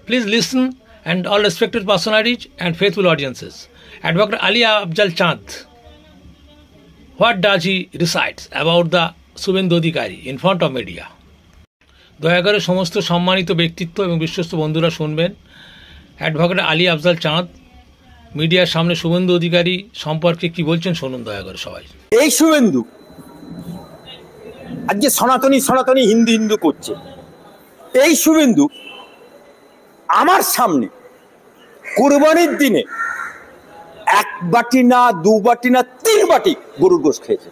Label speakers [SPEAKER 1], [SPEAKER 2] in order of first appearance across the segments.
[SPEAKER 1] Please listen, and all respected personalities and faithful audiences. Advocate Ali Afzal Chand, what does he recite about the Subhendu Adhikari in front of media? দয়া করে সমস্ত সম্মানিত ব্যক্তিত্ব এবং বিশ্বস্ত বন্ধুরা শুনবেন। অ্যাডভোকেট আলী আফজাল চাঁদ মিডিয়ার সামনে শুভেন্দু অধিকারী সম্পর্কে কি বলছেন শুনুন দয়া করে সবাই।
[SPEAKER 2] এই শুভেন্দু আজকে সনাতনী সনাতনী হিন্দু হিন্দু করছে। এই শুভেন্দু আমার সামনে কুরবানির দিনে এক বাটি না দু বাটি না তিন বাটি গরুর গোশত খেয়েছে।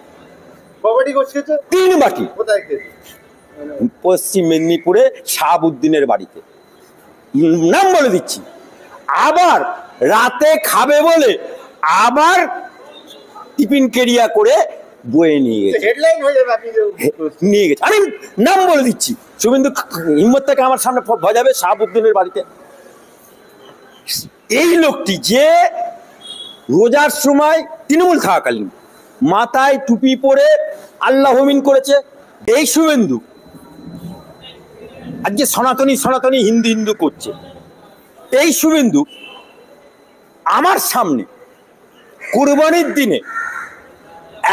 [SPEAKER 3] কবাডি গোশত খেয়েছে? তিন বাটি। কোথায় খেয়েছে?
[SPEAKER 2] পশ্চিম মেদিনীপুরে শাহাবুদ্দিনের বাড়িতে, নাম বলে দিচ্ছি। আবার রাতে খাবে বলে আবার টিফিন কেরিয়া করে বয়ে নিয়ে গেছে।
[SPEAKER 3] হেডলাইন হয়ে যাবে, আপনি
[SPEAKER 2] নিয়ে গেছে। আমি নাম বলে দিচ্ছি। শুভেন্দু হিম্মত থেকে আমার সামনে ভজাবে শাহাবুদ্দিনের বাড়িতে। এই লোকটি যে রোজার সময় তৃণমূল থাকাকালীন মাথায় টুপি পরে আল্লাহ হমিন করেছে। এই শুভেন্দু আজকে সনাতনী সনাতনী হিন্দু হিন্দু করছে। এই শুভেন্দু আমার সামনে কুরবানির দিনে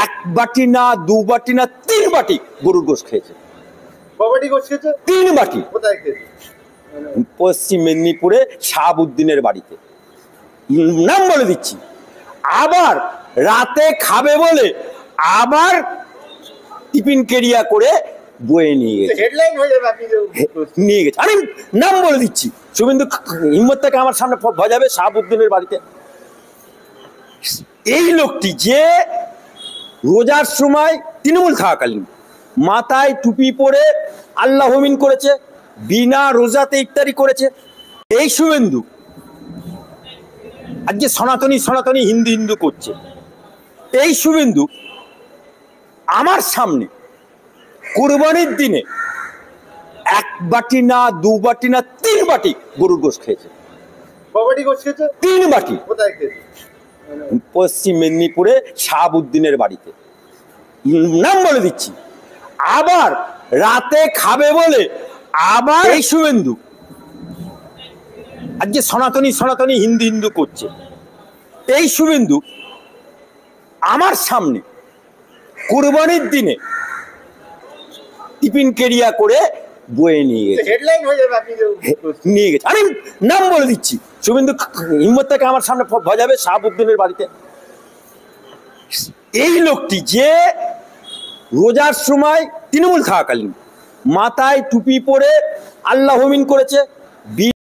[SPEAKER 2] এক বাটি না দু বাটি না তিন বাটি গরুর গোশত খেয়েছে।
[SPEAKER 3] কবাডি গোশত খেয়েছে?
[SPEAKER 2] তিন বাটি।
[SPEAKER 3] কোথায় খেয়েছে?
[SPEAKER 2] পশ্চিম মেদিনীপুরে শাহাবুদ্দিনের বাড়িতে, নাম বলে দিচ্ছি। আবার রাতে খাবে বলে আবার টিফিন কেরিয়া করে বয়ে নিয়ে গেছে।
[SPEAKER 3] হেডলাইন হয়ে যাবে, আপনি
[SPEAKER 2] নিয়ে গেছে। আমি নাম বলে দিচ্ছি। শুভেন্দু হিম্মত থেকে আমার সামনে ভজাবে শাহাবুদ্দিনের বাড়িতে। এই লোকটি যে রোজার সময় তৃণমূল থাকাকালীন মাথায় টুপি পরে আল্লাহ হমিন করেছে, বিনা রোজাতে ইফতারি করেছে। এই শুভেন্দু আজকে সনাতনী সনাতনী হিন্দু হিন্দু করছে। এই শুভেন্দু আমার সামনে কুরবানির দিনে এক বাটি না দু বাটি না তিন বাটি গরুর গোশত খেয়েছে।
[SPEAKER 3] কবাডি গোশত খেয়েছে?
[SPEAKER 2] তিন বাটি।
[SPEAKER 3] কোথায় খেয়েছে?
[SPEAKER 2] পশ্চিম মেদিনীপুরে শাহাবুদ্দিনের বাড়িতে, নাম বলে দিচ্ছি। আবার রাতে খাবে বলে আবার এই শুভেন্দু আজকে সনাতনী সনাতনী হিন্দু হিন্দু করছে। এই শুভেন্দু আমার সামনে কুরবানির দিনে টিফিন কেরিয়া করে বয়ে নিয়ে গেছে।
[SPEAKER 3] হেডলাইন হয়ে যাবে, আপনি
[SPEAKER 2] নিয়ে গেছে। আমি নাম বলে দিচ্ছি। শুভেন্দু হিম্মত থেকে আমার সামনে ভজাবে শাহাবুদ্দিনের বাড়িতে। এই লোকটি যে রোজার সময় তৃণমূল থাকাকালীন মাথায় টুপি পরে আল্লাহ হমিন করেছে,